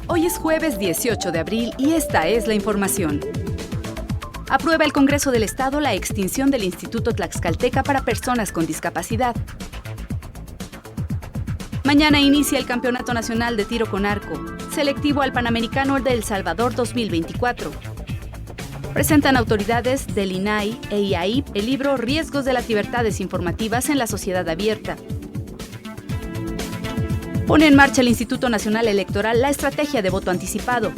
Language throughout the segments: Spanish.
Hoy es jueves 18 de abril y esta es la información. Aprueba el Congreso del Estado la extinción del Instituto Tlaxcalteca para personas con discapacidad. Mañana inicia el Campeonato Nacional de Tiro con Arco, selectivo al Panamericano de El Salvador 2024. Presentan autoridades del INAI e IAIP el libro Riesgos de las Libertades Informativas en la Sociedad Abierta. Pone en marcha el Instituto Nacional Electoral la estrategia de voto anticipado.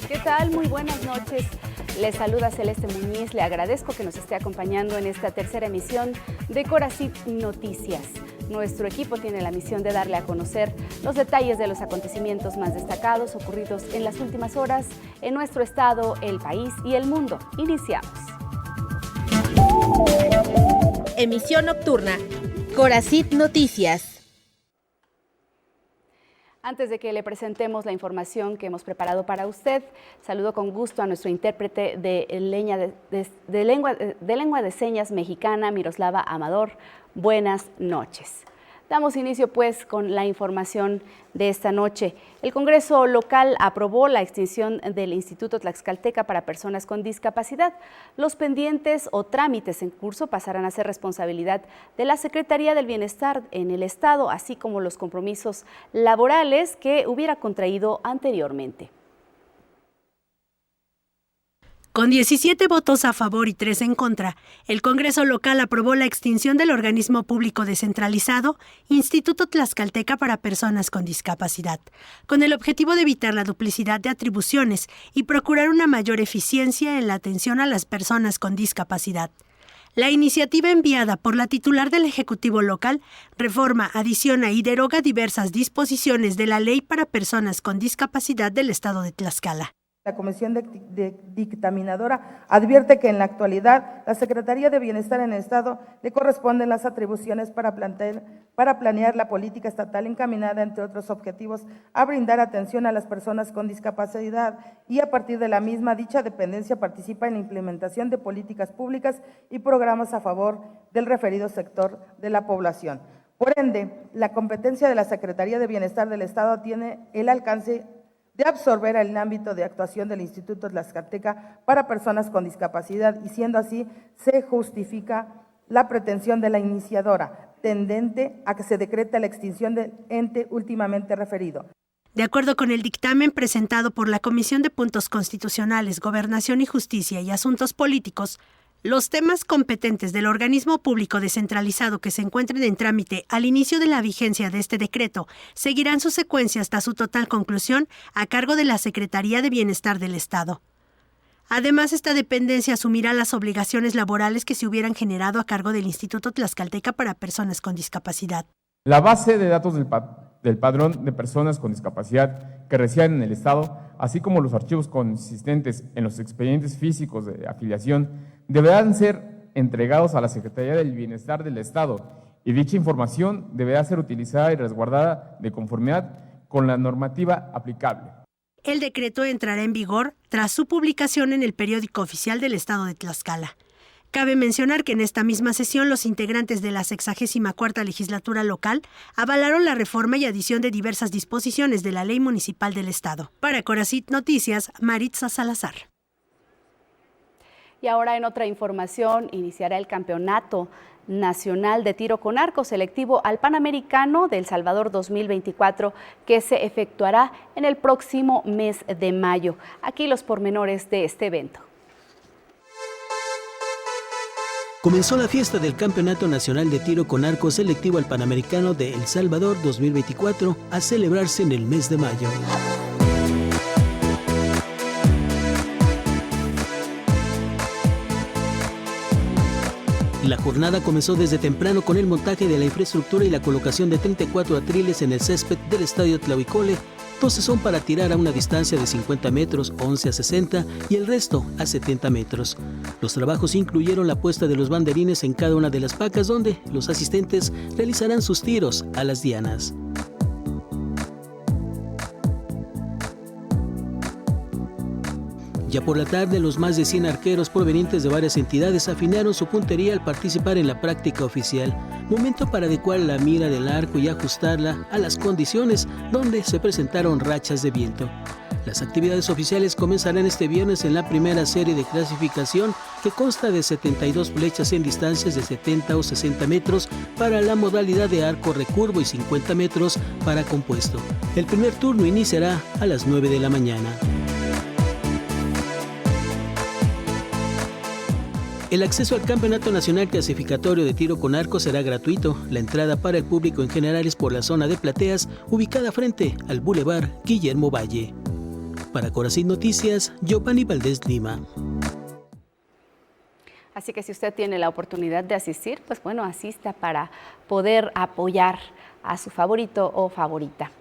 ¿Qué tal? Muy buenas noches. Les saluda Celeste Muñiz. Le agradezco que nos esté acompañando en esta tercera emisión de Coracit Noticias. Nuestro equipo tiene la misión de darle a conocer los detalles de los acontecimientos más destacados ocurridos en las últimas horas en nuestro estado, el país y el mundo. Iniciamos. Emisión nocturna. Coracit Noticias. Antes de que le presentemos la información que hemos preparado para usted, saludo con gusto a nuestro intérprete de lengua de señas mexicana, Miroslava Amador. Buenas noches. Damos inicio pues con la información de esta noche. El Congreso local aprobó la extinción del Instituto Tlaxcalteca para personas con discapacidad. Los pendientes o trámites en curso pasarán a ser responsabilidad de la Secretaría del Bienestar en el Estado, así como los compromisos laborales que hubiera contraído anteriormente. Con 17 votos a favor y 3 en contra, el Congreso local aprobó la extinción del organismo público descentralizado Instituto Tlaxcalteca para Personas con Discapacidad, con el objetivo de evitar la duplicidad de atribuciones y procurar una mayor eficiencia en la atención a las personas con discapacidad. La iniciativa enviada por la titular del Ejecutivo local reforma, adiciona y deroga diversas disposiciones de la Ley para Personas con Discapacidad del Estado de Tlaxcala. La Comisión Dictaminadora advierte que en la actualidad la Secretaría de Bienestar en el Estado le corresponden las atribuciones para planear la política estatal encaminada, entre otros objetivos, a brindar atención a las personas con discapacidad y a partir de la misma dicha dependencia participa en la implementación de políticas públicas y programas a favor del referido sector de la población. Por ende, la competencia de la Secretaría de Bienestar del Estado tiene el alcance de absorber el ámbito de actuación del Instituto Tlaxcalteca para personas con discapacidad y siendo así, se justifica la pretensión de la iniciadora, tendente a que se decrete la extinción del ente últimamente referido. De acuerdo con el dictamen presentado por la Comisión de Puntos Constitucionales, Gobernación y Justicia y Asuntos Políticos, los temas competentes del organismo público descentralizado que se encuentren en trámite al inicio de la vigencia de este decreto seguirán su secuencia hasta su total conclusión a cargo de la Secretaría de Bienestar del Estado. Además, esta dependencia asumirá las obligaciones laborales que se hubieran generado a cargo del Instituto Tlaxcalteca para Personas con Discapacidad. La base de datos del Padrón de Personas con Discapacidad que residen en el Estado, así como los archivos consistentes en los expedientes físicos de afiliación, deberán ser entregados a la Secretaría del Bienestar del Estado y dicha información deberá ser utilizada y resguardada de conformidad con la normativa aplicable. El decreto entrará en vigor tras su publicación en el Periódico Oficial del Estado de Tlaxcala. Cabe mencionar que en esta misma sesión los integrantes de la 64ª legislatura local avalaron la reforma y adición de diversas disposiciones de la Ley Municipal del Estado. Para Coracit Noticias, Maritza Salazar. Y ahora en otra información, iniciará el Campeonato Nacional de Tiro con Arco selectivo al Panamericano de El Salvador 2024 que se efectuará en el próximo mes de mayo. Aquí los pormenores de este evento. Comenzó la fiesta del Campeonato Nacional de Tiro con Arco selectivo al Panamericano de El Salvador 2024 a celebrarse en el mes de mayo. La jornada comenzó desde temprano con el montaje de la infraestructura y la colocación de 34 atriles en el césped del Estadio Tlahuicole. 12 son para tirar a una distancia de 50 metros, 11 a 60 y el resto a 70 metros. Los trabajos incluyeron la puesta de los banderines en cada una de las pacas donde los asistentes realizarán sus tiros a las dianas. Ya por la tarde, los más de 100 arqueros provenientes de varias entidades afinaron su puntería al participar en la práctica oficial, momento para adecuar la mira del arco y ajustarla a las condiciones donde se presentaron rachas de viento. Las actividades oficiales comenzarán este viernes en la primera serie de clasificación, que consta de 72 flechas en distancias de 70 o 60 metros para la modalidad de arco recurvo y 50 metros para compuesto. El primer turno iniciará a las 9 de la mañana. El acceso al Campeonato Nacional Clasificatorio de Tiro con Arco será gratuito. La entrada para el público en general es por la zona de plateas, ubicada frente al Boulevard Guillermo Valle. Para Corazín Noticias, Giovanni Valdés Lima. Así que si usted tiene la oportunidad de asistir, pues bueno, asista para poder apoyar a su favorito o favorita.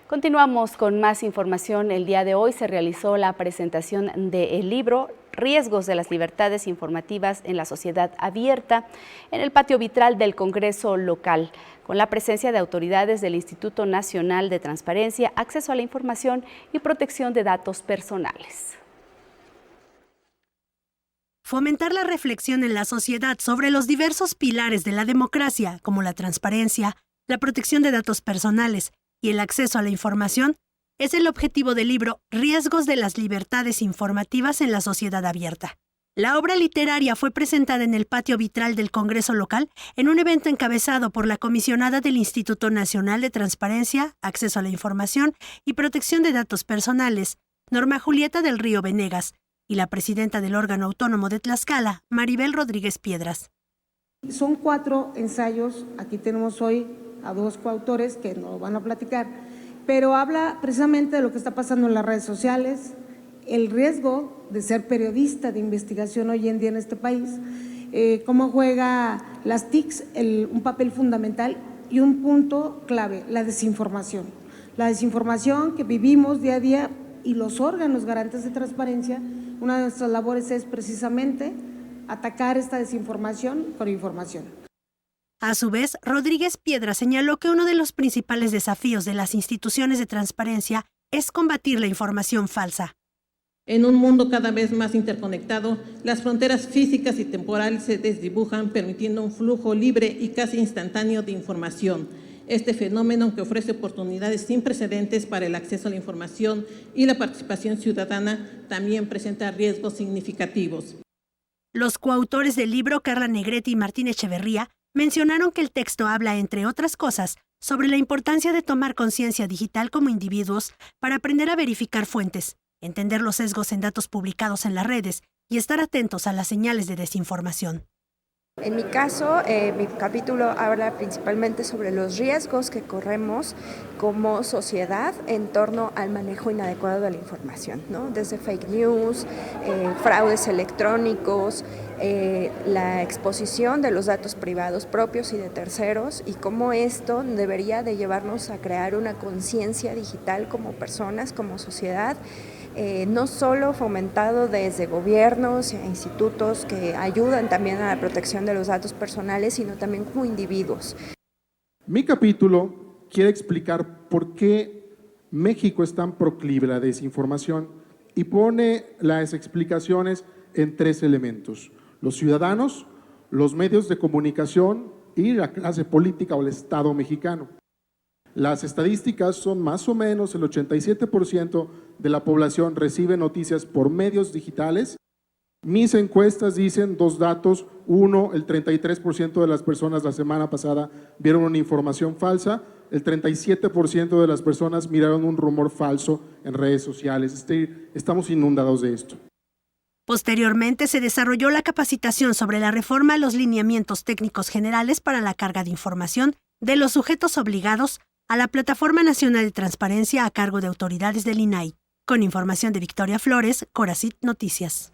Continuamos con más información. El día de hoy se realizó la presentación del libro Riesgos de las libertades informativas en la sociedad abierta en el patio vitral del Congreso local, con la presencia de autoridades del Instituto Nacional de Transparencia, Acceso a la Información y Protección de Datos Personales. Fomentar la reflexión en la sociedad sobre los diversos pilares de la democracia, como la transparencia, la protección de datos personales y el acceso a la información, es el objetivo del libro Riesgos de las libertades informativas en la sociedad abierta. La obra literaria fue presentada en el patio vitral del Congreso local en un evento encabezado por la comisionada del Instituto Nacional de Transparencia, Acceso a la Información y Protección de Datos Personales, Norma Julieta del Río Venegas, y la presidenta del órgano autónomo de Tlaxcala, Maribel Rodríguez Piedras. Son 4 ensayos, aquí tenemos hoy a 2 coautores que nos van a platicar, pero habla precisamente de lo que está pasando en las redes sociales, el riesgo de ser periodista de investigación hoy en día en este país, cómo juega las TICs un papel fundamental y un punto clave, la desinformación. La desinformación que vivimos día a día y los órganos garantes de transparencia, una de nuestras labores es precisamente atacar esta desinformación con información. A su vez, Rodríguez Piedra señaló que uno de los principales desafíos de las instituciones de transparencia es combatir la información falsa. En un mundo cada vez más interconectado, las fronteras físicas y temporales se desdibujan, permitiendo un flujo libre y casi instantáneo de información. Este fenómeno, que ofrece oportunidades sin precedentes para el acceso a la información y la participación ciudadana, también presenta riesgos significativos. Los coautores del libro, Carla Negrete y Martín Echeverría, mencionaron que el texto habla, entre otras cosas, sobre la importancia de tomar conciencia digital como individuos para aprender a verificar fuentes, entender los sesgos en datos publicados en las redes y estar atentos a las señales de desinformación. En mi caso, mi capítulo habla principalmente sobre los riesgos que corremos como sociedad en torno al manejo inadecuado de la información, ¿no? Desde fake news, fraudes electrónicos, la exposición de los datos privados propios y de terceros, y cómo esto debería de llevarnos a crear una conciencia digital como personas, como sociedad, no solo fomentado desde gobiernos e institutos que ayudan también a la protección de los datos personales, sino también como individuos. Mi capítulo quiere explicar por qué México es tan proclive a la desinformación y pone las explicaciones en 3 elementos: los ciudadanos, los medios de comunicación y la clase política o el Estado mexicano. Las estadísticas son más o menos el 87% de la población recibe noticias por medios digitales. Mis encuestas dicen 2 datos. 1, el 33% de las personas la semana pasada vieron una información falsa. El 37% de las personas miraron un rumor falso en redes sociales. Estamos inundados de esto. Posteriormente se desarrolló la capacitación sobre la reforma a los lineamientos técnicos generales para la carga de información de los sujetos obligados a la Plataforma Nacional de Transparencia a cargo de autoridades del INAI. Con información de Victoria Flores, Corazín Noticias.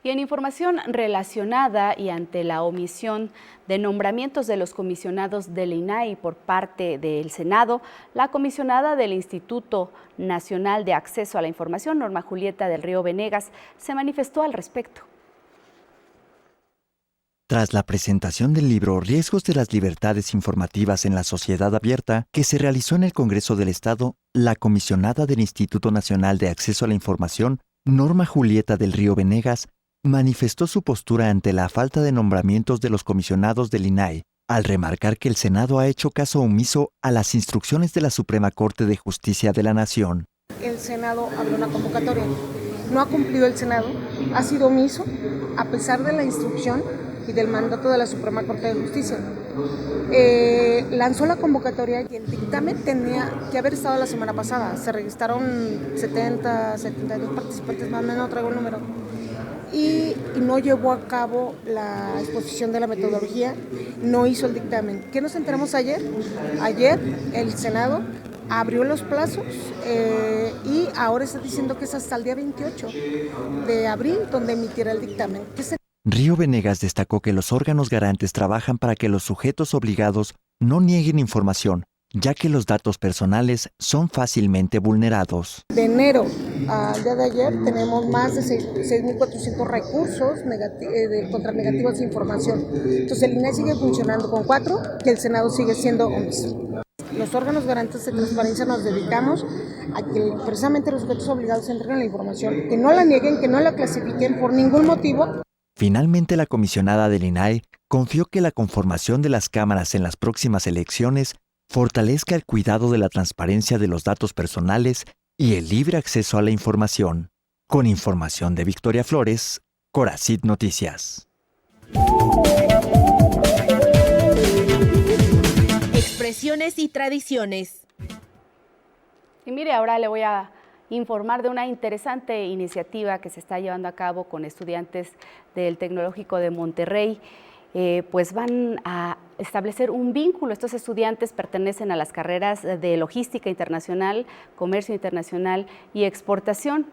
Y en información relacionada y ante la omisión de nombramientos de los comisionados del INAI por parte del Senado, la comisionada del Instituto Nacional de Acceso a la Información, Norma Julieta del Río Venegas, se manifestó al respecto. Tras la presentación del libro Riesgos de las libertades informativas en la sociedad abierta, que se realizó en el Congreso del Estado, la comisionada del Instituto Nacional de Acceso a la Información, Norma Julieta del Río Venegas manifestó su postura ante la falta de nombramientos de los comisionados del INAI, al remarcar que el Senado ha hecho caso omiso a las instrucciones de la Suprema Corte de Justicia de la Nación. El Senado abrió una convocatoria. No ha cumplido el Senado, ha sido omiso a pesar de la instrucción y del mandato de la Suprema Corte de Justicia. Lanzó la convocatoria y el dictamen tenía que haber estado la semana pasada. Se registraron 72 participantes, más o menos, no traigo el número. Y no llevó a cabo la exposición de la metodología, no hizo el dictamen. ¿Qué nos enteramos ayer? Ayer el Senado abrió los plazos y ahora está diciendo que es hasta el día 28 de abril donde emitirá el dictamen. Río Venegas destacó que los órganos garantes trabajan para que los sujetos obligados no nieguen información, ya que los datos personales son fácilmente vulnerados. De enero al día de ayer tenemos más de 6.400 recursos contra negativas de información. Entonces el INAI sigue funcionando con 4 y el Senado sigue siendo omiso. Los órganos garantes de transparencia nos dedicamos a que precisamente los sujetos obligados entreguen la información, que no la nieguen, que no la clasifiquen por ningún motivo. Finalmente, la comisionada del INAI confió que la conformación de las cámaras en las próximas elecciones fortalezca el cuidado de la transparencia de los datos personales y el libre acceso a la información. Con información de Victoria Flores, Coracit Noticias. Expresiones y tradiciones. Y mire, ahora le voy a informar de una interesante iniciativa que se está llevando a cabo con estudiantes del Tecnológico de Monterrey. Pues van a establecer un vínculo. Estos estudiantes pertenecen a las carreras de Logística Internacional, Comercio Internacional y Exportación.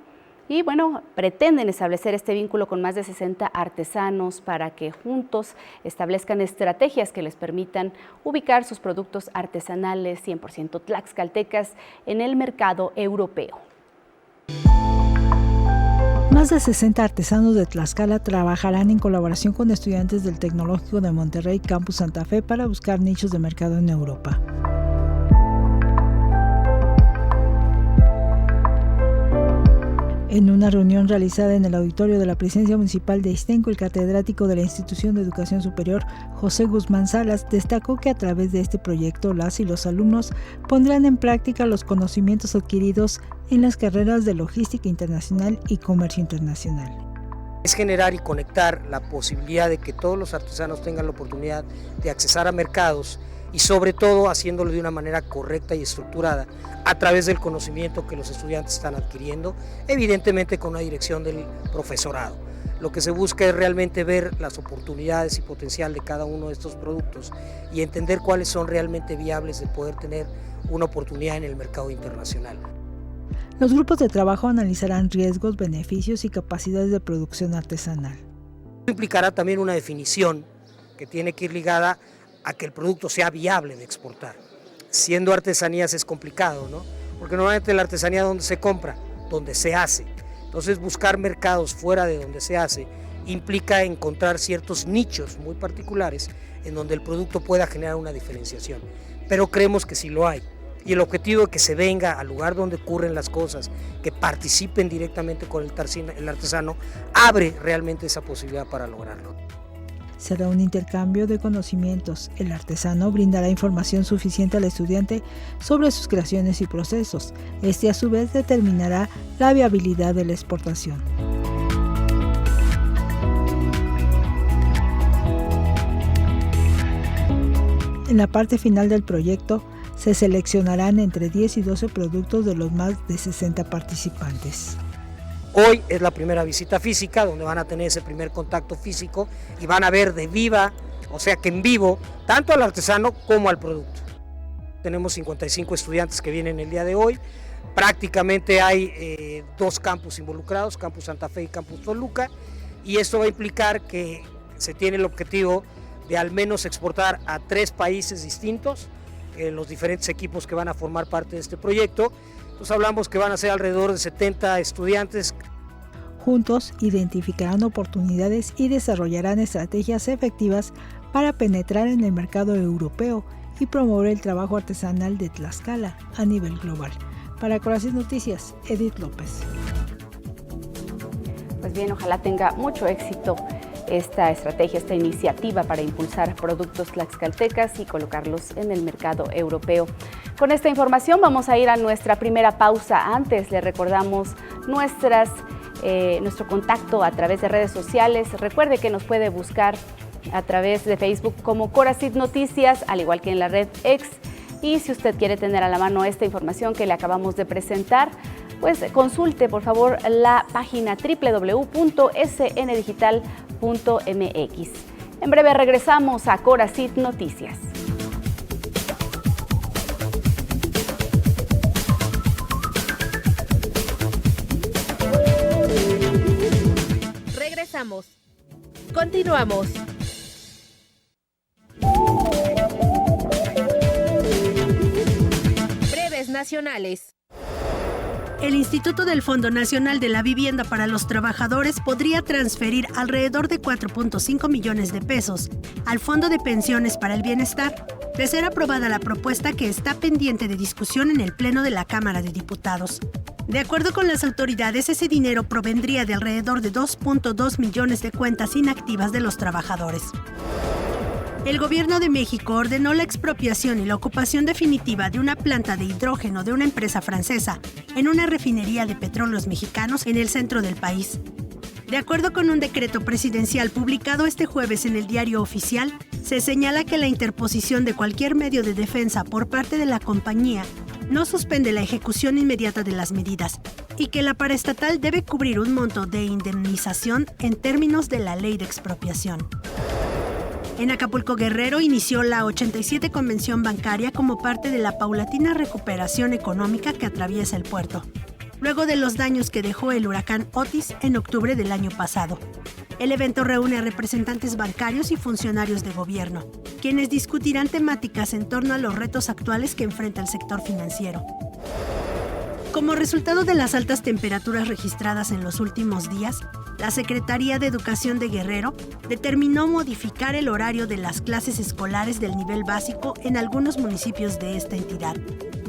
Y bueno, pretenden establecer este vínculo con más de 60 artesanos para que juntos establezcan estrategias que les permitan ubicar sus productos artesanales 100% tlaxcaltecas en el mercado europeo. Más de 60 artesanos de Tlaxcala trabajarán en colaboración con estudiantes del Tecnológico de Monterrey, Campus Santa Fe, para buscar nichos de mercado en Europa. En una reunión realizada en el auditorio de la Presidencia Municipal de Ixtenco, el catedrático de la Institución de Educación Superior, José Guzmán Salas, destacó que a través de este proyecto las y los alumnos pondrán en práctica los conocimientos adquiridos en las carreras de Logística Internacional y Comercio Internacional. Es generar y conectar la posibilidad de que todos los artesanos tengan la oportunidad de accesar a mercados y sobre todo haciéndolo de una manera correcta y estructurada a través del conocimiento que los estudiantes están adquiriendo, evidentemente con una dirección del profesorado. Lo que se busca es realmente ver las oportunidades y potencial de cada uno de estos productos y entender cuáles son realmente viables de poder tener una oportunidad en el mercado internacional. Los grupos de trabajo analizarán riesgos, beneficios y capacidades de producción artesanal. Esto implicará también una definición que tiene que ir ligada a que el producto sea viable de exportar. Siendo artesanías es complicado, ¿no? Porque normalmente la artesanía donde se compra, donde se hace. Entonces buscar mercados fuera de donde se hace implica encontrar ciertos nichos muy particulares en donde el producto pueda generar una diferenciación. Pero creemos que sí lo hay. Y el objetivo es que se venga al lugar donde ocurren las cosas, que participen directamente con el artesano, abre realmente esa posibilidad para lograrlo. Será un intercambio de conocimientos. El artesano brindará información suficiente al estudiante sobre sus creaciones y procesos. Este a su vez determinará la viabilidad de la exportación. En la parte final del proyecto se seleccionarán entre 10 y 12 productos de los más de 60 participantes. Hoy es la primera visita física donde van a tener ese primer contacto físico y van a ver de viva, o sea que en vivo, tanto al artesano como al producto. Tenemos 55 estudiantes que vienen el día de hoy, prácticamente hay 2 campus involucrados, Campus Santa Fe y Campus Toluca, y esto va a implicar que se tiene el objetivo de al menos exportar a 3 países distintos, los diferentes equipos que van a formar parte de este proyecto. Entonces hablamos que van a ser alrededor de 70 estudiantes. Juntos identificarán oportunidades y desarrollarán estrategias efectivas para penetrar en el mercado europeo y promover el trabajo artesanal de Tlaxcala a nivel global. Para Coracit Noticias, Edith López. Pues bien, ojalá tenga mucho éxito esta estrategia, esta iniciativa para impulsar productos tlaxcaltecas y colocarlos en el mercado europeo. Con esta información vamos a ir a nuestra primera pausa. Antes le recordamos nuestro contacto a través de redes sociales. Recuerde que nos puede buscar a través de Facebook como Coracit Noticias, al igual que en la red X. Y si usted quiere tener a la mano esta información que le acabamos de presentar, pues consulte por favor la página www.sndigital.mx. En breve regresamos a Coracit Noticias. Regresamos. Continuamos. Breves nacionales. El Instituto del Fondo Nacional de la Vivienda para los Trabajadores podría transferir alrededor de 4.5 millones de pesos al Fondo de Pensiones para el Bienestar, de ser aprobada la propuesta que está pendiente de discusión en el Pleno de la Cámara de Diputados. De acuerdo con las autoridades, ese dinero provendría de alrededor de 2.2 millones de cuentas inactivas de los trabajadores. El Gobierno de México ordenó la expropiación y la ocupación definitiva de una planta de hidrógeno de una empresa francesa en una refinería de petróleos mexicanos en el centro del país. De acuerdo con un decreto presidencial publicado este jueves en el Diario Oficial, se señala que la interposición de cualquier medio de defensa por parte de la compañía no suspende la ejecución inmediata de las medidas y que la paraestatal debe cubrir un monto de indemnización en términos de la ley de expropiación. En Acapulco, Guerrero, inició la 87 Convención Bancaria como parte de la paulatina recuperación económica que atraviesa el puerto, luego de los daños que dejó el huracán Otis en octubre del año pasado. El evento reúne a representantes bancarios y funcionarios de gobierno, quienes discutirán temáticas en torno a los retos actuales que enfrenta el sector financiero. Como resultado de las altas temperaturas registradas en los últimos días, la Secretaría de Educación de Guerrero determinó modificar el horario de las clases escolares del nivel básico en algunos municipios de esta entidad,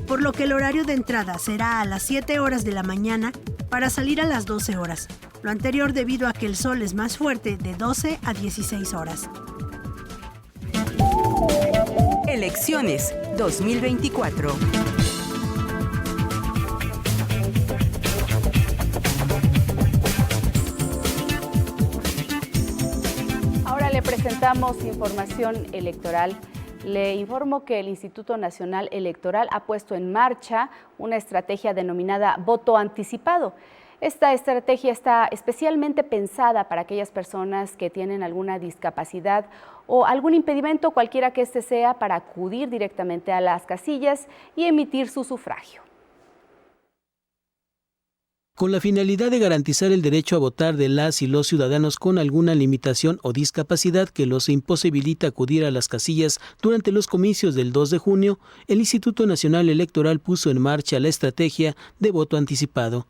por lo que el horario de entrada será a las 7 horas de la mañana para salir a las 12 horas, lo anterior debido a que el sol es más fuerte de 12 a 16 horas. Elecciones 2024. Le presentamos información electoral. Le informo que el Instituto Nacional Electoral ha puesto en marcha una estrategia denominada voto anticipado. Esta estrategia está especialmente pensada para aquellas personas que tienen alguna discapacidad o algún impedimento, cualquiera que este sea, para acudir directamente a las casillas y emitir su sufragio. Con la finalidad de garantizar el derecho a votar de las y los ciudadanos con alguna limitación o discapacidad que los imposibilita acudir a las casillas durante los comicios del 2 de junio, el Instituto Nacional Electoral puso en marcha la estrategia de voto anticipado.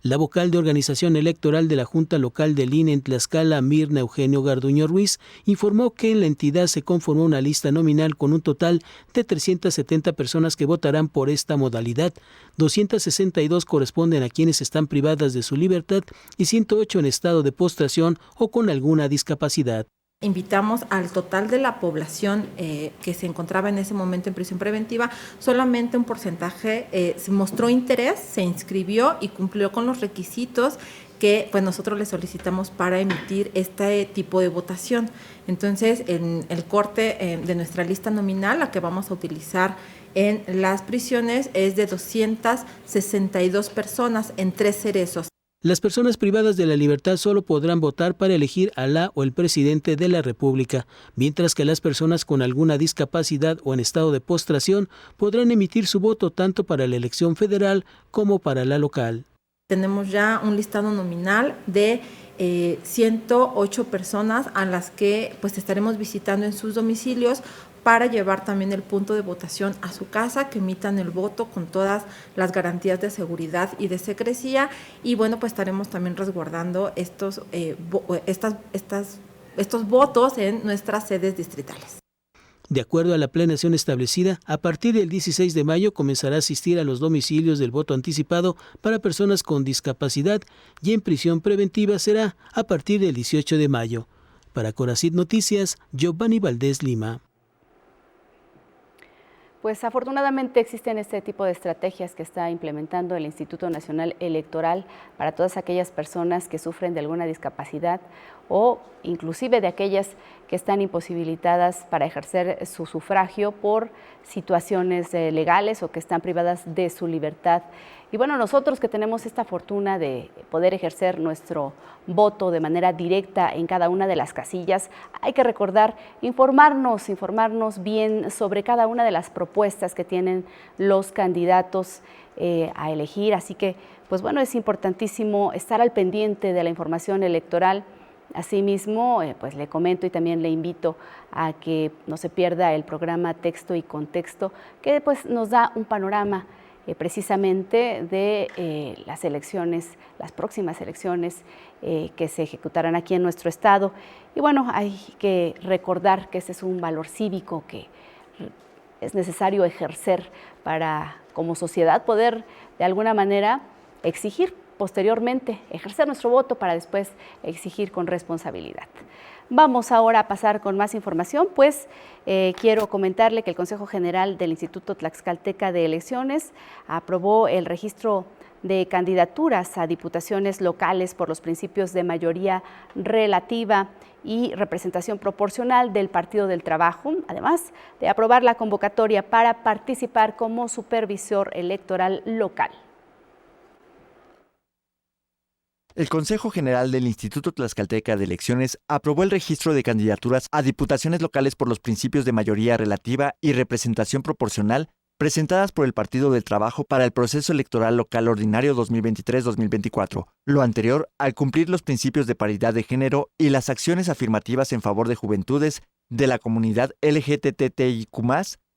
La vocal de Organización Electoral de la Junta Local del INE en Tlaxcala, Mirna Eugenio Garduño Ruiz, informó que en la entidad se conformó una lista nominal con un total de 370 personas que votarán por esta modalidad. 262 corresponden a quienes están privadas de su libertad y 108 en estado de postración o con alguna discapacidad. Invitamos al total de la población que se encontraba en ese momento en prisión preventiva, solamente un porcentaje se mostró interés, se inscribió y cumplió con los requisitos que pues nosotros le solicitamos para emitir este tipo de votación. Entonces, en el corte de nuestra lista nominal, la que vamos a utilizar en las prisiones, es de 262 personas en 3 cerezos. Las personas privadas de la libertad solo podrán votar para elegir a la o el presidente de la República, mientras que las personas con alguna discapacidad o en estado de postración podrán emitir su voto tanto para la elección federal como para la local. Tenemos ya un listado nominal de 108 personas a las que pues estaremos visitando en sus domicilios para llevar también el punto de votación a su casa, que emitan el voto con todas las garantías de seguridad y de secrecía. Y bueno, pues estaremos también resguardando estos votos en nuestras sedes distritales. De acuerdo a la planeación establecida, a partir del 16 de mayo comenzará a asistir a los domicilios del voto anticipado para personas con discapacidad y en prisión preventiva será a partir del 18 de mayo. Para Coracid Noticias, Giovanni Valdés Lima. Pues afortunadamente existen este tipo de estrategias que está implementando el Instituto Nacional Electoral para todas aquellas personas que sufren de alguna discapacidad o inclusive de aquellas que están imposibilitadas para ejercer su sufragio por situaciones legales o que están privadas de su libertad. Y bueno, nosotros que tenemos esta fortuna de poder ejercer nuestro voto de manera directa en cada una de las casillas, hay que recordar informarnos bien sobre cada una de las propuestas que tienen los candidatos a elegir. Así que, pues bueno, es importantísimo estar al pendiente de la información electoral. Asimismo, pues le comento y también le invito a que no se pierda el programa Texto y Contexto, que pues nos da un panorama precisamente de las elecciones, las próximas elecciones que se ejecutarán aquí en nuestro estado. Y bueno, hay que recordar que ese es un valor cívico que es necesario ejercer para, como sociedad, poder de alguna manera exigir posteriormente, ejercer nuestro voto para después exigir con responsabilidad. Vamos ahora a pasar con más información, pues quiero comentarle que el Consejo General del Instituto Tlaxcalteca de Elecciones aprobó el registro de candidaturas a diputaciones locales por los principios de mayoría relativa y representación proporcional del Partido del Trabajo, además de aprobar la convocatoria para participar como supervisor electoral local. El Consejo General del Instituto Tlaxcalteca de Elecciones aprobó el registro de candidaturas a diputaciones locales por los principios de mayoría relativa y representación proporcional presentadas por el Partido del Trabajo para el proceso electoral local ordinario 2023-2024. Lo anterior al cumplir los principios de paridad de género y las acciones afirmativas en favor de juventudes de la comunidad LGBTIQ+,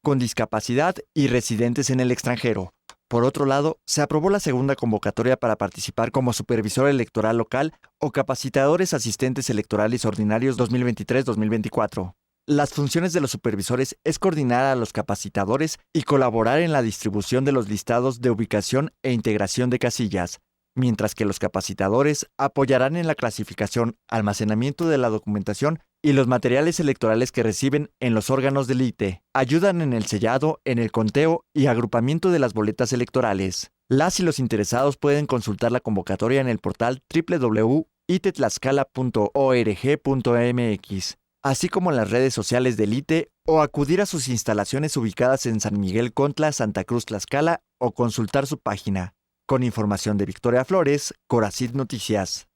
con discapacidad y residentes en el extranjero. Por otro lado, se aprobó la segunda convocatoria para participar como supervisor electoral local o capacitadores asistentes electorales ordinarios 2023-2024. Las funciones de los supervisores es coordinar a los capacitadores y colaborar en la distribución de los listados de ubicación e integración de casillas, mientras que los capacitadores apoyarán en la clasificación, almacenamiento de la documentación y los materiales electorales que reciben en los órganos del ITE. Ayudan en el sellado, en el conteo y agrupamiento de las boletas electorales. Las y los interesados pueden consultar la convocatoria en el portal www.itetlaxcala.org.mx, así como en las redes sociales del ITE o acudir a sus instalaciones ubicadas en San Miguel Contla, Santa Cruz, Tlaxcala o consultar su página. Con información de Victoria Flores, Coracid Noticias.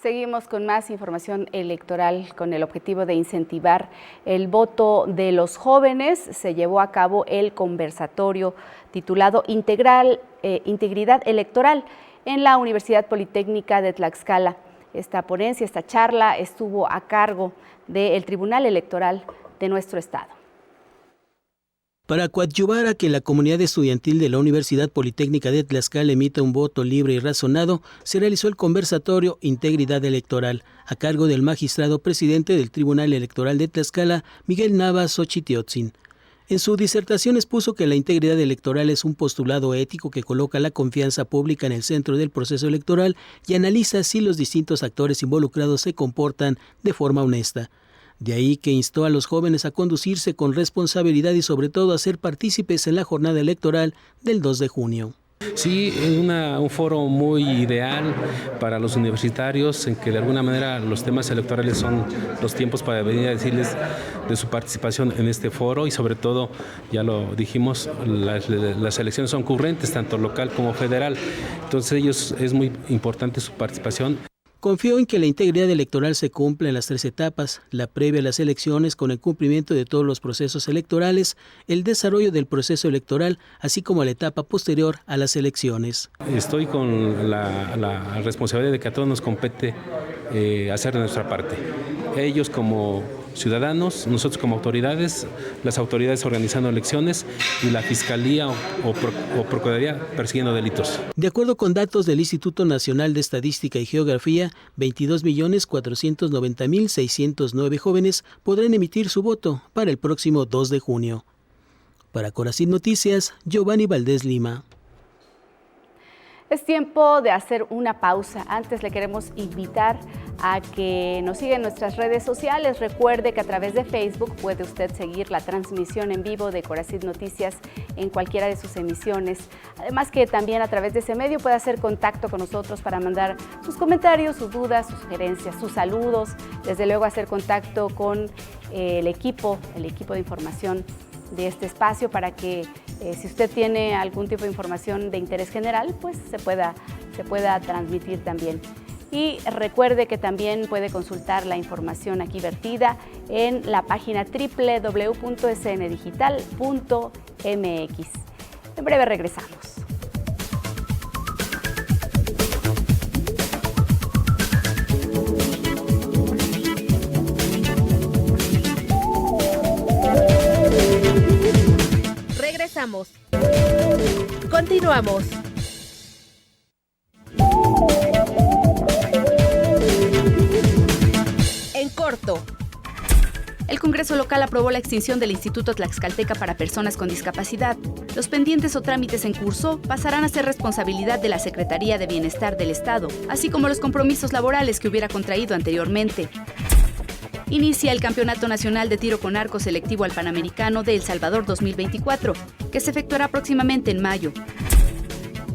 Seguimos con más información electoral con el objetivo de incentivar el voto de los jóvenes. Se llevó a cabo el conversatorio titulado Integridad Electoral en la Universidad Politécnica de Tlaxcala. Esta ponencia, esta charla estuvo a cargo del Tribunal Electoral de nuestro estado. Para coadyuvar a que la comunidad estudiantil de la Universidad Politécnica de Tlaxcala emita un voto libre y razonado, se realizó el conversatorio Integridad Electoral, a cargo del magistrado presidente del Tribunal Electoral de Tlaxcala, Miguel Navas Xochitiotzin. En su disertación expuso que la integridad electoral es un postulado ético que coloca la confianza pública en el centro del proceso electoral y analiza si los distintos actores involucrados se comportan de forma honesta. De ahí que instó a los jóvenes a conducirse con responsabilidad y sobre todo a ser partícipes en la jornada electoral del 2 de junio. Sí, es un foro muy ideal para los universitarios, en que de alguna manera los temas electorales son los tiempos para venir a decirles de su participación en este foro y sobre todo, ya lo dijimos, las elecciones son concurrentes, tanto local como federal, entonces es muy importante su participación. Confió en que la integridad electoral se cumpla en las 3 etapas, la previa a las elecciones con el cumplimiento de todos los procesos electorales, el desarrollo del proceso electoral, así como la etapa posterior a las elecciones. Estoy con la responsabilidad de que a todos nos compete hacer de nuestra parte. Ellos como ciudadanos, nosotros como autoridades, las autoridades organizando elecciones y la Fiscalía o Procuraduría persiguiendo delitos. De acuerdo con datos del Instituto Nacional de Estadística y Geografía, 22.490.609 jóvenes podrán emitir su voto para el próximo 2 de junio. Para Corazín Noticias, Giovanni Valdés Lima. Es tiempo de hacer una pausa. Antes le queremos invitar a que nos siga en nuestras redes sociales. Recuerde que a través de Facebook puede usted seguir la transmisión en vivo de Corazín Noticias en cualquiera de sus emisiones. Además que también a través de ese medio puede hacer contacto con nosotros para mandar sus comentarios, sus dudas, sus sugerencias, sus saludos. Desde luego hacer contacto con el equipo de información de este espacio para que si usted tiene algún tipo de información de interés general, pues se pueda transmitir también. Y recuerde que también puede consultar la información aquí vertida en la página www.sndigital.mx. En breve regresamos. Regresamos. Continuamos. En corto. El Congreso local aprobó la extinción del Instituto Tlaxcalteca para Personas con Discapacidad. Los pendientes o trámites en curso pasarán a ser responsabilidad de la Secretaría de Bienestar del Estado, así como los compromisos laborales que hubiera contraído anteriormente. Inicia el Campeonato Nacional de Tiro con Arco selectivo al Panamericano de El Salvador 2024, que se efectuará próximamente en mayo.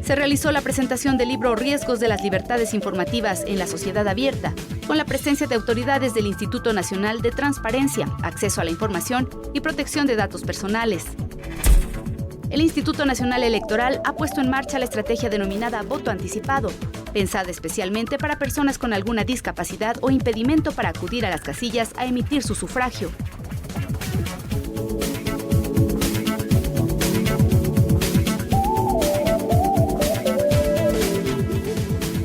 Se realizó la presentación del libro Riesgos de las Libertades Informativas en la Sociedad Abierta, con la presencia de autoridades del Instituto Nacional de Transparencia, Acceso a la Información y Protección de Datos Personales. El Instituto Nacional Electoral ha puesto en marcha la estrategia denominada Voto Anticipado, pensada especialmente para personas con alguna discapacidad o impedimento para acudir a las casillas a emitir su sufragio.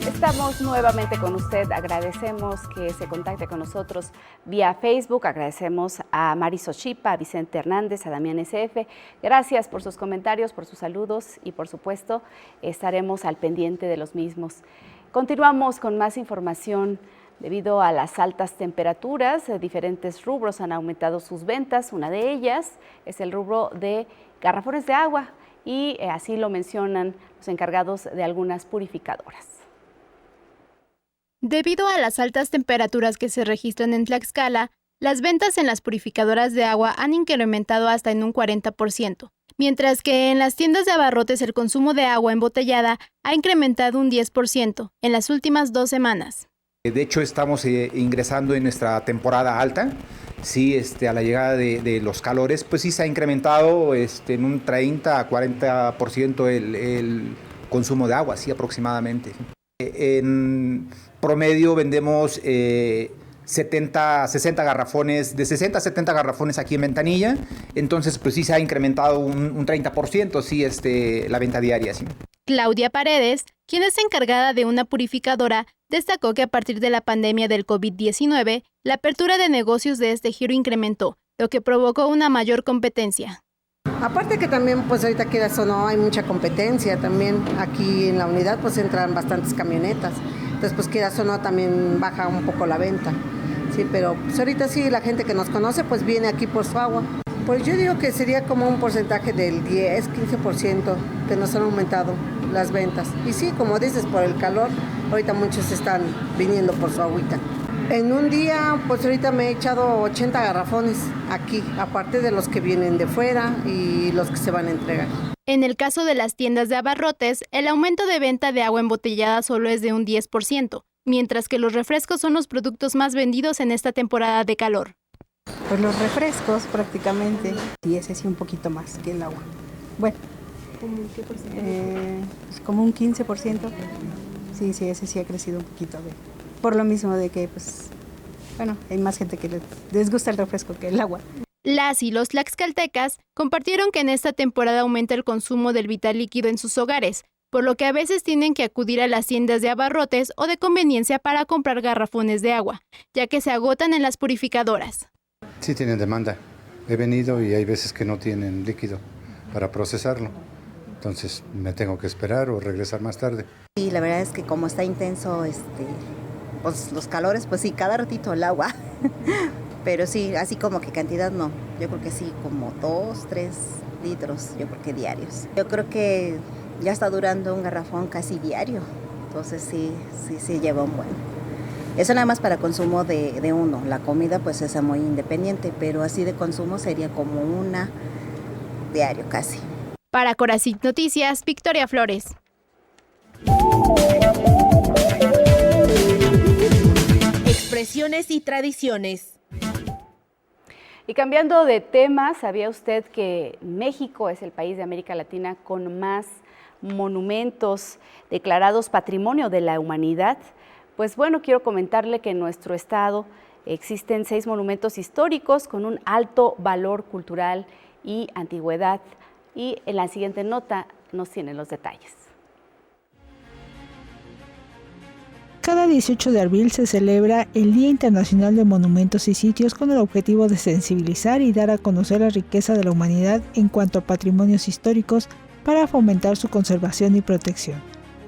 Estamos nuevamente con usted. Agradecemos que se contacte con nosotros vía Facebook. Agradecemos a Marisol Chipa, a Vicente Hernández, a Damián SF. Gracias por sus comentarios, por sus saludos y, por supuesto, estaremos al pendiente de los mismos. Continuamos con más información. Debido a las altas temperaturas, diferentes rubros han aumentado sus ventas. Una de ellas es el rubro de garrafones de agua y así lo mencionan los encargados de algunas purificadoras. Debido a las altas temperaturas que se registran en Tlaxcala, las ventas en las purificadoras de agua han incrementado hasta en un 40%, mientras que en las tiendas de abarrotes el consumo de agua embotellada ha incrementado un 10% en las últimas 2 semanas. De hecho, estamos ingresando en nuestra temporada alta. Sí, a la llegada de los calores, pues sí se ha incrementado en un 30 a 40% el consumo de agua, sí, aproximadamente. En promedio vendemos 60 garrafones, de 60 a 70 garrafones aquí en Ventanilla, entonces pues sí se ha incrementado un 30%, sí, la venta diaria, sí. Claudia Paredes, quien es encargada de una purificadora, destacó que a partir de la pandemia del COVID-19, la apertura de negocios de este giro incrementó, lo que provocó una mayor competencia. Aparte que también, pues ahorita quieras o no, hay mucha competencia también. Aquí en la unidad pues entran bastantes camionetas. Entonces pues quieras o no, también baja un poco la venta. Sí, pero pues ahorita sí, la gente que nos conoce pues viene aquí por su agua. Pues yo digo que sería como un porcentaje del 10-15% que nos han aumentado las ventas. Y sí, como dices, por el calor, ahorita muchos están viniendo por su agüita. En un día, pues ahorita me he echado 80 garrafones aquí, aparte de los que vienen de fuera y los que se van a entregar. En el caso de las tiendas de abarrotes, el aumento de venta de agua embotellada solo es de un 10%, mientras que los refrescos son los productos más vendidos en esta temporada de calor. Pues los refrescos prácticamente, y ese sí un poquito más que el agua. Bueno, ¿cómo qué porcentaje? Pues como un 15%. Sí, ese sí ha crecido un poquito. Por lo mismo de que, pues, bueno, hay más gente que les gusta el refresco que el agua. Las y los tlaxcaltecas compartieron que en esta temporada aumenta el consumo del vital líquido en sus hogares, por lo que a veces tienen que acudir a las tiendas de abarrotes o de conveniencia para comprar garrafones de agua, ya que se agotan en las purificadoras. Sí tienen demanda. He venido y hay veces que no tienen líquido para procesarlo. Entonces me tengo que esperar o regresar más tarde. Sí, la verdad es que como está intenso pues los calores, pues sí, cada ratito el agua. Pero sí, así como que cantidad no. Yo creo que sí, como 2, 3 litros, yo creo que diarios. Yo creo que ya está durando un garrafón casi diario. Entonces sí lleva un buen. Eso nada más para consumo de uno. La comida pues es muy independiente, pero así de consumo sería como una diario casi. Para Corazic Noticias, Victoria Flores. Expresiones y tradiciones. Y cambiando de tema, ¿sabía usted que México es el país de América Latina con más monumentos declarados Patrimonio de la Humanidad? Pues bueno, quiero comentarle que en nuestro estado existen 6 monumentos históricos con un alto valor cultural y antigüedad. Y en la siguiente nota nos tienen los detalles. Cada 18 de abril se celebra el Día Internacional de Monumentos y Sitios con el objetivo de sensibilizar y dar a conocer la riqueza de la humanidad en cuanto a patrimonios históricos para fomentar su conservación y protección.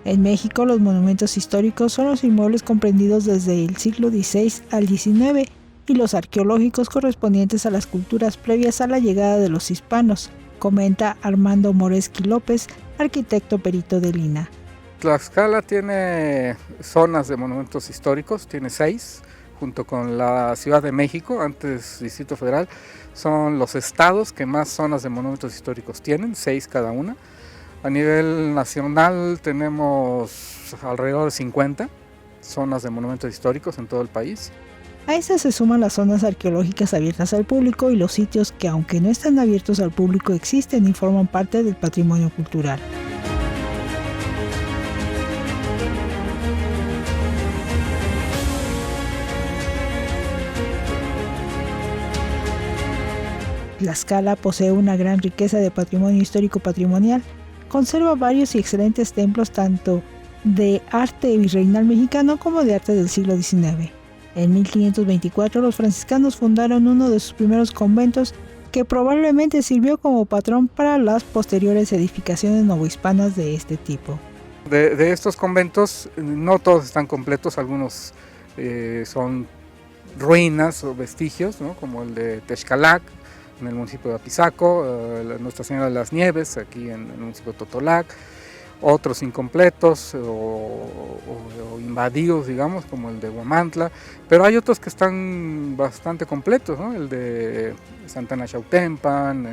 En México, los monumentos históricos son los inmuebles comprendidos desde el siglo XVI al XIX y los arqueológicos correspondientes a las culturas previas a la llegada de los hispanos, comenta Armando Moresky López, arquitecto perito del INAH. Tlaxcala tiene zonas de monumentos históricos, tiene 6, junto con la Ciudad de México, antes Distrito Federal, son los estados que más zonas de monumentos históricos tienen, 6 cada una. A nivel nacional tenemos alrededor de 50 zonas de monumentos históricos en todo el país. A estas se suman las zonas arqueológicas abiertas al público y los sitios que, aunque no están abiertos al público, existen y forman parte del patrimonio cultural. Tlaxcala posee una gran riqueza de patrimonio histórico patrimonial. Conserva varios y excelentes templos tanto de arte virreinal mexicano como de arte del siglo XIX. En 1524 los franciscanos fundaron uno de sus primeros conventos que probablemente sirvió como patrón para las posteriores edificaciones novohispanas de este tipo. De estos conventos no todos están completos, algunos son ruinas o vestigios, ¿no? Como el de Texcalac, en el municipio de Apizaco, Nuestra Señora de las Nieves, aquí en el municipio de Totolac, otros incompletos o invadidos, digamos, como el de Huamantla, pero hay otros que están bastante completos, ¿no? El de Santana Xautempan,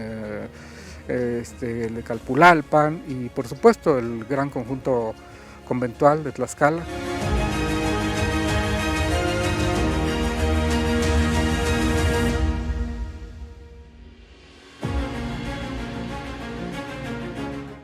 el de Calpulalpan y por supuesto el gran conjunto conventual de Tlaxcala.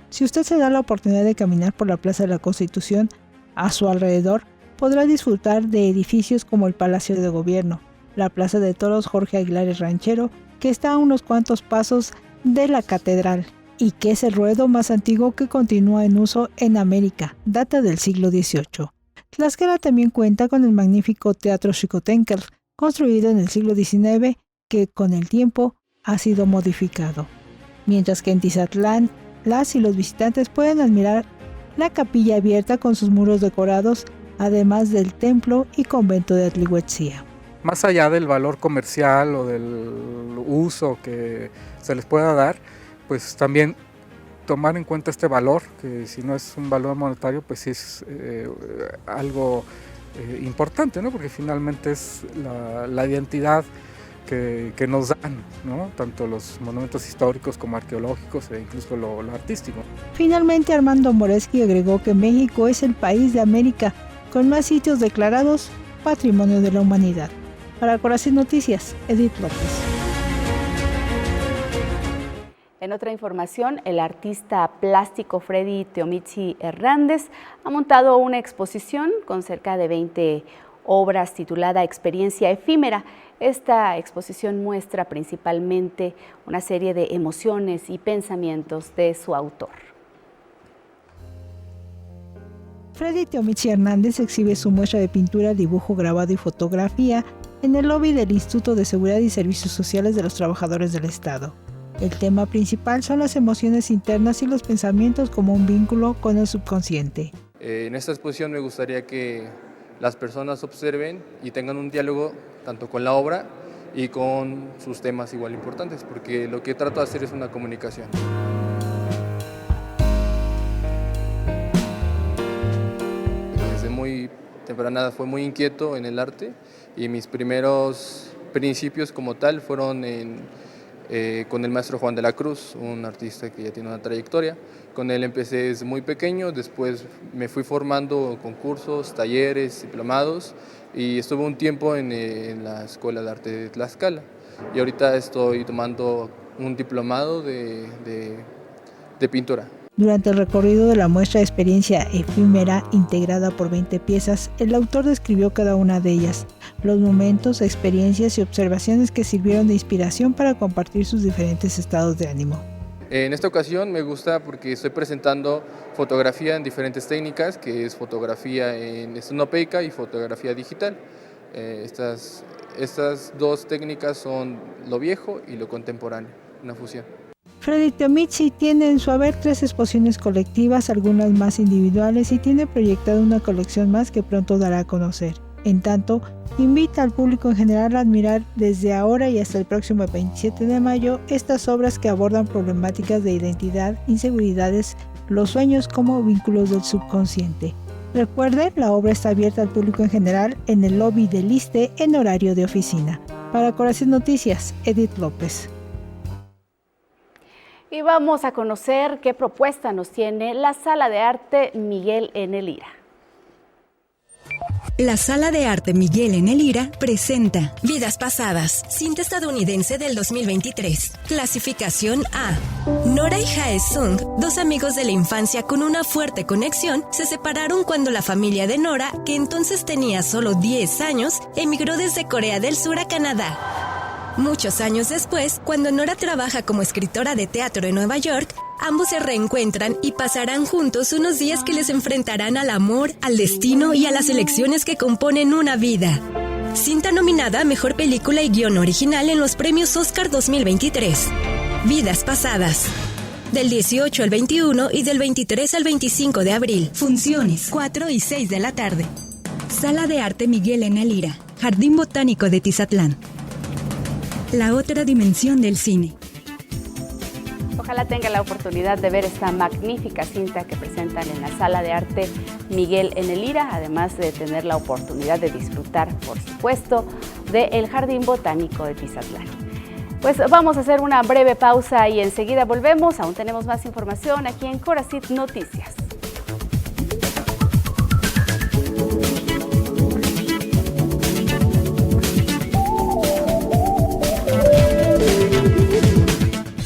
Si usted se da la oportunidad de caminar por la Plaza de la Constitución, a su alrededor podrá disfrutar de edificios como el Palacio de Gobierno, la Plaza de Toros Jorge Aguilar Ranchero, que está a unos cuantos pasos de la Catedral, y que es el ruedo más antiguo que continúa en uso en América, data del siglo XVIII. Tlaxcala también cuenta con el magnífico Teatro Xicoténcatl, construido en el siglo XIX, que con el tiempo ha sido modificado. Mientras que en Tizatlán, las y los visitantes pueden admirar la capilla abierta con sus muros decorados, además del templo y convento de Atlihuetzía. Más allá del valor comercial o del uso que se les pueda dar, pues también tomar en cuenta este valor, que si no es un valor monetario, pues sí es algo importante, ¿no? Porque finalmente es la identidad que nos dan, ¿no? Tanto los monumentos históricos como arqueológicos e incluso lo artístico. Finalmente, Armando Moresky agregó que México es el país de América con más sitios declarados Patrimonio de la Humanidad. Para Corazic Noticias, Edith López. En otra información, el artista plástico Freddy Teomitzi Hernández ha montado una exposición con cerca de 20 obras titulada Experiencia Efímera. Esta exposición muestra principalmente una serie de emociones y pensamientos de su autor. Freddy Teomitzi Hernández exhibe su muestra de pintura, dibujo, grabado y fotografía en el lobby del Instituto de Seguridad y Servicios Sociales de los Trabajadores del Estado. El tema principal son las emociones internas y los pensamientos como un vínculo con el subconsciente. En esta exposición me gustaría que las personas observen y tengan un diálogo tanto con la obra y con sus temas igual importantes, porque lo que trato de hacer es una comunicación. Desde muy temprana edad fue muy inquieto en el arte y mis primeros principios como tal fueron con el maestro Juan de la Cruz, un artista que ya tiene una trayectoria. Con él empecé desde muy pequeño, después me fui formando con cursos, talleres, diplomados y estuve un tiempo en la Escuela de Arte de Tlaxcala y ahorita estoy tomando un diplomado de pintura. Durante el recorrido de la muestra de experiencia efímera integrada por 20 piezas, el autor describió cada una de ellas, los momentos, experiencias y observaciones que sirvieron de inspiración para compartir sus diferentes estados de ánimo. En esta ocasión me gusta porque estoy presentando fotografía en diferentes técnicas, que es fotografía en estenopeica y fotografía digital. Estas dos técnicas son lo viejo y lo contemporáneo, una fusión. Freddy Teomitzi tiene en su haber 3 exposiciones colectivas, algunas más individuales, y tiene proyectada una colección más que pronto dará a conocer. En tanto, invita al público en general a admirar desde ahora y hasta el próximo 27 de mayo estas obras que abordan problemáticas de identidad, inseguridades, los sueños como vínculos del subconsciente. Recuerde, la obra está abierta al público en general en el lobby del ISSSTE en horario de oficina. Para Corazón Noticias, Edith López. Y vamos a conocer qué propuesta nos tiene la Sala de Arte Miguel N. Lira. La Sala de Arte Miguel N. Lira presenta Vidas Pasadas, cinta estadounidense del 2023. Clasificación A. Nora y Jae Sung, 2 amigos de la infancia con una fuerte conexión, se separaron cuando la familia de Nora, que entonces tenía solo 10 años, emigró desde Corea del Sur a Canadá. Muchos años después, cuando Nora trabaja como escritora de teatro en Nueva York, ambos se reencuentran y pasarán juntos unos días que les enfrentarán al amor, al destino y a las elecciones que componen una vida. Cinta nominada a Mejor Película y Guión Original en los premios Oscar 2023. Vidas Pasadas. Del 18 al 21 y del 23 al 25 de abril. Funciones 4 y 6 de la tarde. Sala de Arte Miguel N. Lira, Jardín Botánico de Tizatlán. La otra dimensión del cine. Ojalá tenga la oportunidad de ver esta magnífica cinta que presentan en la Sala de Arte Miguel N. Lira, además de tener la oportunidad de disfrutar, por supuesto, del Jardín Botánico de Tizatlán. Pues vamos a hacer una breve pausa y enseguida volvemos. Aún tenemos más información aquí en Coracit Noticias.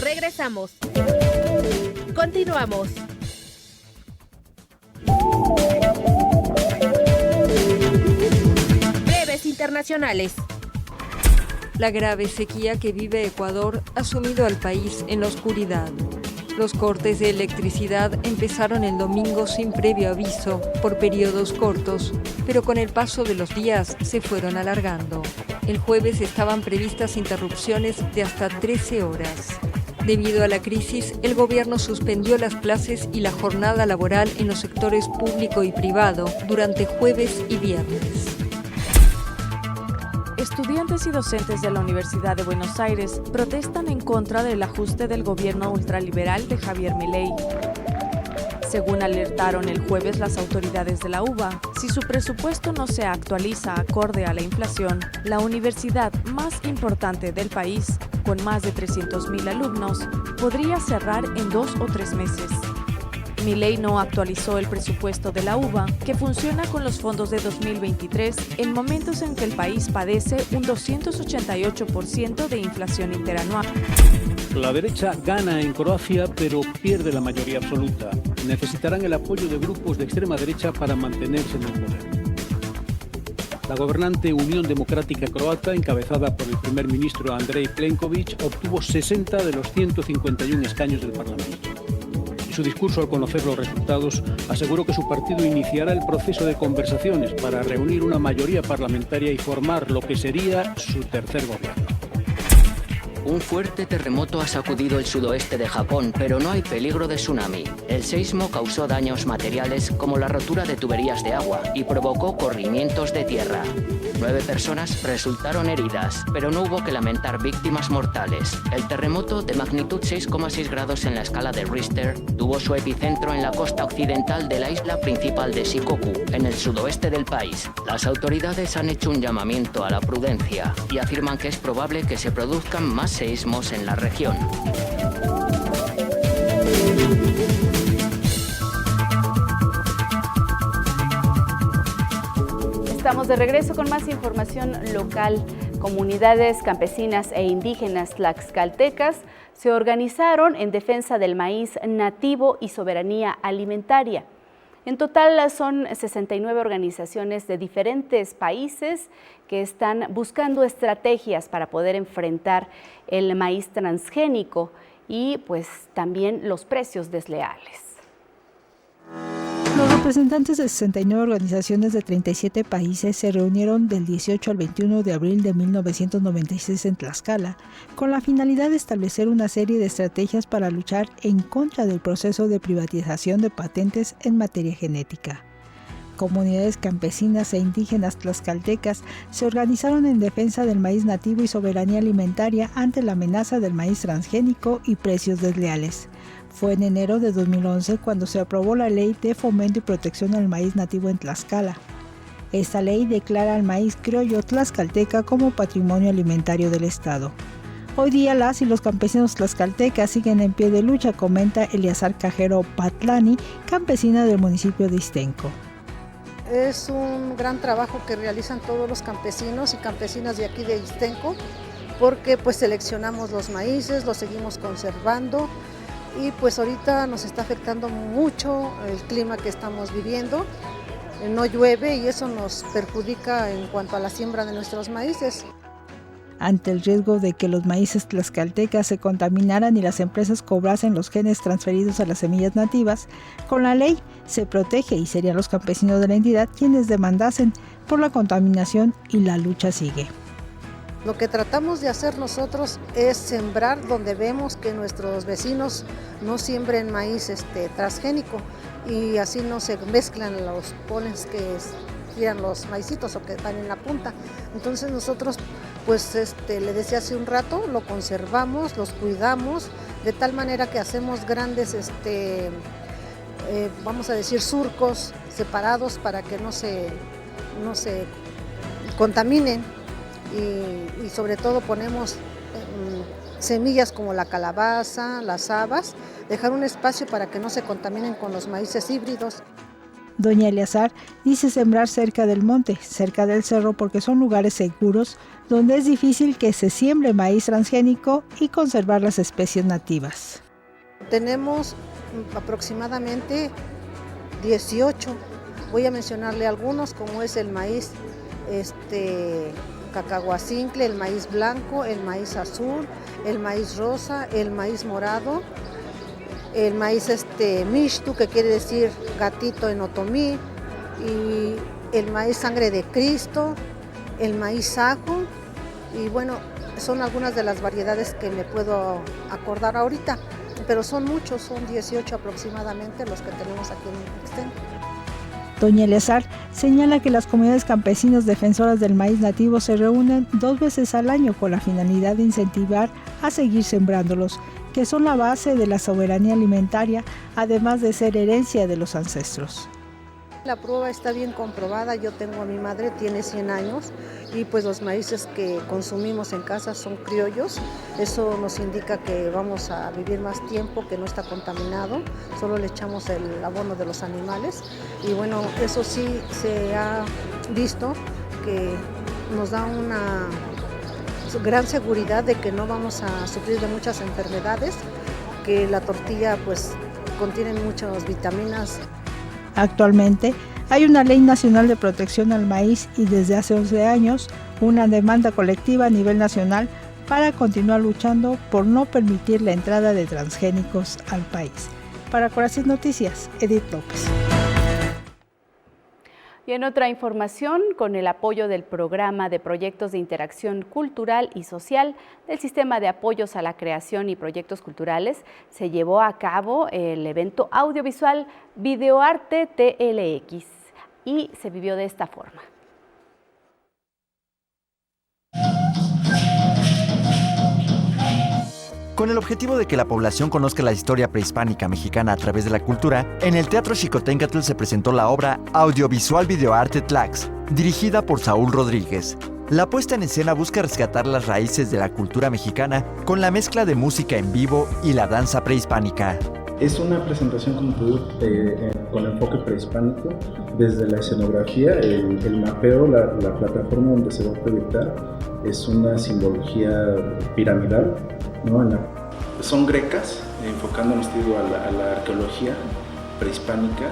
Regresamos. Continuamos. Breves internacionales. La grave sequía que vive Ecuador ha sumido al país en la oscuridad. Los cortes de electricidad empezaron el domingo sin previo aviso, por periodos cortos, pero con el paso de los días se fueron alargando. El jueves estaban previstas interrupciones de hasta 13 horas. Debido a la crisis, el gobierno suspendió las clases y la jornada laboral en los sectores público y privado durante jueves y viernes. Estudiantes y docentes de la Universidad de Buenos Aires protestan en contra del ajuste del gobierno ultraliberal de Javier Milei. Según alertaron el jueves las autoridades de la UBA, si su presupuesto no se actualiza acorde a la inflación, la universidad más importante del país, con más de 300.000 alumnos, podría cerrar en 2 o 3 meses. Milei no actualizó el presupuesto de la UBA, que funciona con los fondos de 2023 en momentos en que el país padece un 288% de inflación interanual. La derecha gana en Croacia, pero pierde la mayoría absoluta. Necesitarán el apoyo de grupos de extrema derecha para mantenerse en el poder. La gobernante Unión Democrática Croata, encabezada por el primer ministro Andrej Plenković, obtuvo 60 de los 151 escaños del Parlamento. su discurso, al conocer los resultados, aseguró que su partido iniciará el proceso de conversaciones para reunir una mayoría parlamentaria y formar lo que sería su tercer gobierno. Un fuerte terremoto ha sacudido el sudoeste de Japón, pero no hay peligro de tsunami. El seismo causó daños materiales como la rotura de tuberías de agua y provocó corrimientos de tierra. 9 personas resultaron heridas, pero no hubo que lamentar víctimas mortales. El terremoto, de magnitud 6,6 grados en la escala de Richter, tuvo su epicentro en la costa occidental de la isla principal de Shikoku, en el sudoeste del país. Las autoridades han hecho un llamamiento a la prudencia y afirman que es probable que se produzcan más seísmos en la región. Estamos de regreso con más información local. Comunidades campesinas e indígenas tlaxcaltecas se organizaron en defensa del maíz nativo y soberanía alimentaria. En total son 69 organizaciones de diferentes países que están buscando estrategias para poder enfrentar el maíz transgénico y pues también los precios desleales. Los representantes de 69 organizaciones de 37 países se reunieron del 18 al 21 de abril de 1996 en Tlaxcala, con la finalidad de establecer una serie de estrategias para luchar en contra del proceso de privatización de patentes en materia genética. Comunidades campesinas e indígenas tlaxcaltecas se organizaron en defensa del maíz nativo y soberanía alimentaria ante la amenaza del maíz transgénico y precios desleales. Fue en enero de 2011 cuando se aprobó la Ley de Fomento y Protección al Maíz Nativo en Tlaxcala. Esta ley declara al maíz criollo tlaxcalteca como patrimonio alimentario del Estado. Hoy día las y los campesinos tlaxcaltecas siguen en pie de lucha, comenta Eleazar Cajero Patlani, campesina del municipio de Ixtenco. Es un gran trabajo que realizan todos los campesinos y campesinas de aquí de Ixtenco, porque pues seleccionamos los maíces, los seguimos conservando. Y pues ahorita nos está afectando mucho el clima que estamos viviendo, no llueve y eso nos perjudica en cuanto a la siembra de nuestros maíces. Ante el riesgo de que los maíces tlaxcaltecas se contaminaran y las empresas cobrasen los genes transferidos a las semillas nativas, con la ley se protege y serían los campesinos de la entidad quienes demandasen por la contaminación y la lucha sigue. Lo que tratamos de hacer nosotros es sembrar donde vemos que nuestros vecinos no siembren maíz transgénico y así no se mezclan los polenes que tiran los maicitos o que están en la punta. Entonces nosotros, pues le decía hace un rato, lo conservamos, los cuidamos, de tal manera que hacemos grandes, vamos a decir, surcos separados para que no se contaminen. Y sobre todo ponemos semillas como la calabaza, las habas, dejar un espacio para que no se contaminen con los maíces híbridos. Doña Eleazar dice sembrar cerca del monte, cerca del cerro, porque son lugares seguros donde es difícil que se siembre maíz transgénico y conservar las especies nativas. Tenemos aproximadamente 18, voy a mencionarle algunos, como es el maíz cacahuacincle, el maíz blanco, el maíz azul, el maíz rosa, el maíz morado, el maíz mixtu, que quiere decir gatito en otomí, y el maíz sangre de Cristo, el maíz ajo, y bueno, son algunas de las variedades que me puedo acordar ahorita, pero son muchos, son 18 aproximadamente los que tenemos aquí en Ixtenco. Doña Eleazar señala que las comunidades campesinas defensoras del maíz nativo se reúnen 2 veces al año con la finalidad de incentivar a seguir sembrándolos, que son la base de la soberanía alimentaria, además de ser herencia de los ancestros. La prueba está bien comprobada, yo tengo a mi madre, tiene 100 años y pues los maíces que consumimos en casa son criollos, eso nos indica que vamos a vivir más tiempo, que no está contaminado, solo le echamos el abono de los animales y bueno, eso sí se ha visto que nos da una gran seguridad de que no vamos a sufrir de muchas enfermedades, que la tortilla pues contiene muchas vitaminas. Actualmente hay una Ley Nacional de Protección al Maíz y desde hace 11 años una demanda colectiva a nivel nacional para continuar luchando por no permitir la entrada de transgénicos al país. Para Corazón Noticias, Edith López. Y en otra información, con el apoyo del Programa de Proyectos de Interacción Cultural y Social del Sistema de Apoyos a la Creación y Proyectos Culturales, se llevó a cabo el evento audiovisual Videoarte TLX y se vivió de esta forma. Con el objetivo de que la población conozca la historia prehispánica mexicana a través de la cultura, en el Teatro Xicoténcatl se presentó la obra Audiovisual Videoarte Tlax, dirigida por Saúl Rodríguez. La puesta en escena busca rescatar las raíces de la cultura mexicana con la mezcla de música en vivo y la danza prehispánica. Es una presentación, como te digo, con enfoque prehispánico, desde la escenografía, el mapeo, la plataforma donde se va a proyectar es una simbología piramidal, ¿no? Son grecas, enfocándonos a la arqueología prehispánica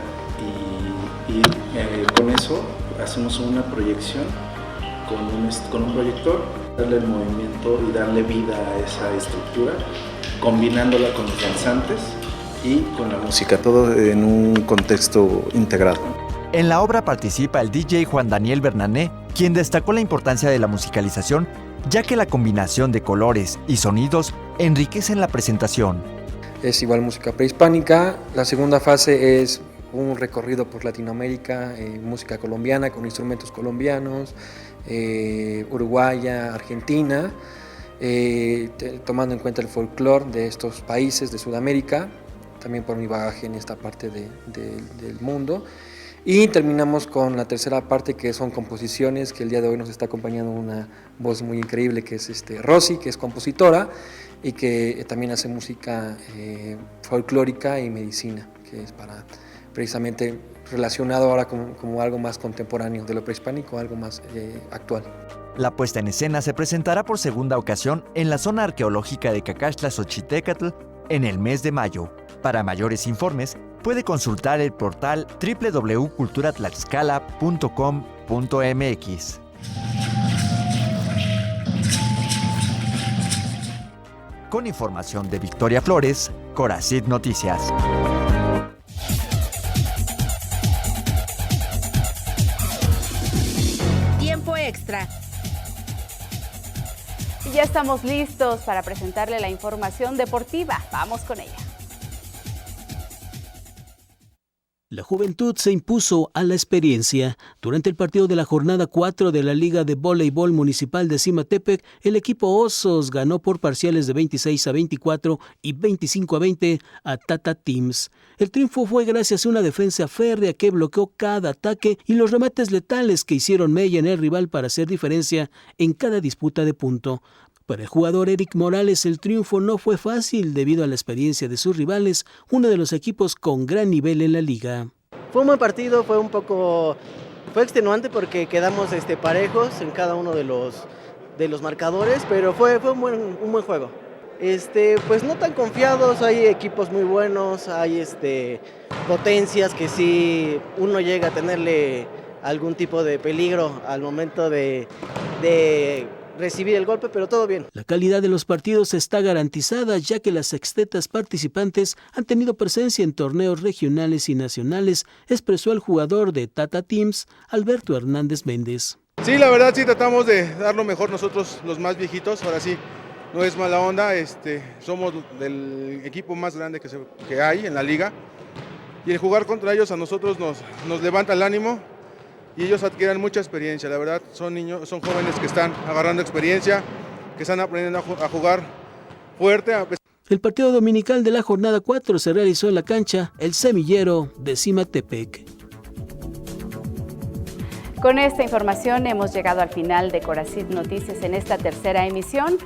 y con eso hacemos una proyección con un proyector, darle el movimiento y darle vida a esa estructura, combinándola con los danzantes y con la música, todo en un contexto integrado. En la obra participa el DJ Juan Daniel Bernané, quien destacó la importancia de la musicalización, ya que la combinación de colores y sonidos enriquecen la presentación. Es igual música prehispánica. La segunda fase es un recorrido por Latinoamérica, música colombiana con instrumentos colombianos, uruguaya, argentina, tomando en cuenta el folclore de estos países de Sudamérica, también por mi bagaje en esta parte del mundo. Y terminamos con la tercera parte, que son composiciones, que el día de hoy nos está acompañando una voz muy increíble, que es Rosy, que es compositora y que también hace música folclórica y medicina, que es para precisamente relacionado ahora como algo más contemporáneo de lo prehispánico, algo más actual. La puesta en escena se presentará por segunda ocasión en la zona arqueológica de Cacaxtla-Xochitecatl en el mes de mayo. Para mayores informes, puede consultar el portal www.culturatlaxcala.com.mx. Con información de Victoria Flores, Corazit Noticias. Tiempo extra. Y ya estamos listos para presentarle la información deportiva. Vamos con ella. La Juventud se impuso a la experiencia. Durante el partido de la jornada 4 de la Liga de Voleibol Municipal de Zimatepec, el equipo Osos ganó por parciales de 26-24 y 25-20 a Tata Teams. El triunfo fue gracias a una defensa férrea que bloqueó cada ataque y los remates letales que hicieron mella en el rival para hacer diferencia en cada disputa de punto. Para el jugador Eric Morales, el triunfo no fue fácil debido a la experiencia de sus rivales, uno de los equipos con gran nivel en la liga. Fue un buen partido, fue extenuante porque quedamos parejos en cada uno de los marcadores, pero fue un buen juego. Pues no tan confiados, hay equipos muy buenos, hay potencias que sí uno llega a tenerle algún tipo de peligro al momento de recibir el golpe, pero todo bien. La calidad de los partidos está garantizada, ya que las sextetas participantes han tenido presencia en torneos regionales y nacionales, expresó el jugador de Tata Teams, Alberto Hernández Méndez. Sí, la verdad sí tratamos de dar lo mejor nosotros, los más viejitos, ahora sí, no es mala onda, somos del equipo más grande que hay en la liga, y el jugar contra ellos a nosotros nos levanta el ánimo, y ellos adquieren mucha experiencia, la verdad, son jóvenes que están agarrando experiencia, que están aprendiendo a jugar fuerte. El partido dominical de la jornada 4 se realizó en la cancha El Semillero de Zimatepec. Con esta información hemos llegado al final de Corazit Noticias en esta tercera emisión.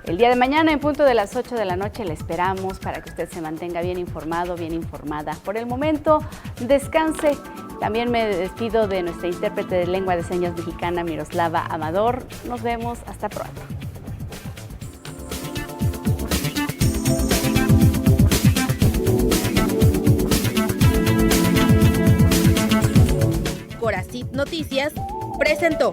El día de mañana, en punto de las 8 de la noche, le esperamos para que usted se mantenga bien informado, bien informada. Por el momento, descanse. También me despido de nuestra intérprete de lengua de señas mexicana, Miroslava Amador. Nos vemos. Hasta pronto. Corazit Noticias presentó.